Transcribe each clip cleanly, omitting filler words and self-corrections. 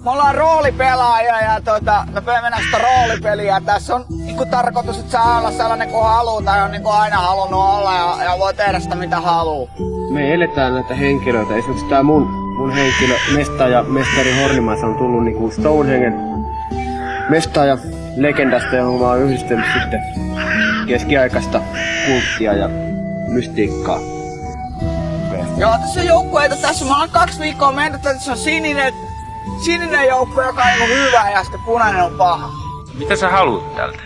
Me ollaan roolipelaajia ja me mennään sitä roolipeliä. Tässä on niinku tarkoitus, että saa olla sellainen kuin haluaa tai on niinku aina halunnut olla ja voi tehdä sitä mitä haluaa. Me eletään näitä henkilöitä. Esimerkiksi tää mun henkilö, mestaaja, mestari Hornimaa, se on tullut niinku Stonehengen mestaaja legendasta, johon mä oon yhdistellyt sitten keskiaikaista kulttia ja mystiikkaa. Joo, tässä on joukkueita tässä. Mä oon 2 viikkoa mennyt, että tässä on sininen joukkue, joka on hyvä ja sitten punainen on paha. Mitä sä haluat tältä?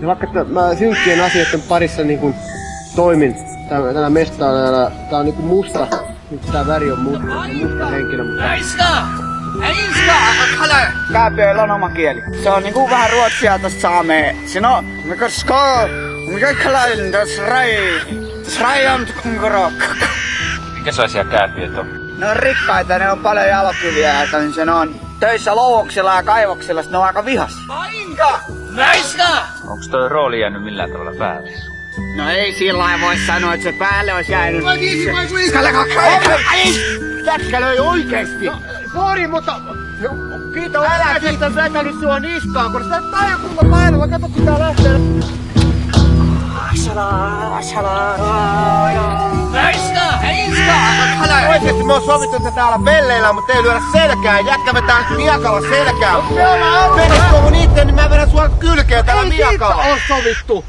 Ja vaikka mä synkkien asioiden parissa niinku toimin tällä mestaajalla, tää on niinku musta, nyt tää väri on musta henkilö, mutta Kääpiöillä on oma kieli. Se on niinku vähän ruotsia tosta saamea. Siinä on mikä skoo, mikä kalain, tässä rai on kunkorok. Minkälaisia kääpiöt on? Ne on rikkaita, ne on paljon jalokiviä ja se on töissä louhoksilla ja kaivoksilla, ne on aika vihas. Ainka! Näiska! Onks toi rooli jäänyt millään tavalla päälle? No ei sillä voi sanoa, että se päälle olisi jäänyt. Jätkä löi oikeesti! No, sori, mutta... Kiitos, älä kiitos vetänyt sua niskaan, kun sitä tajakunta painalla, kato kun tää lähtee. Oikeesti me on sovittu, että täällä pelleillä, mutta ei lyödä selkää. Jätkä vetää miakalla selkää. Vedät tuohon itse, niin mä vedän sua kylkeä täällä miakalla. Ei siitä oo sovittu.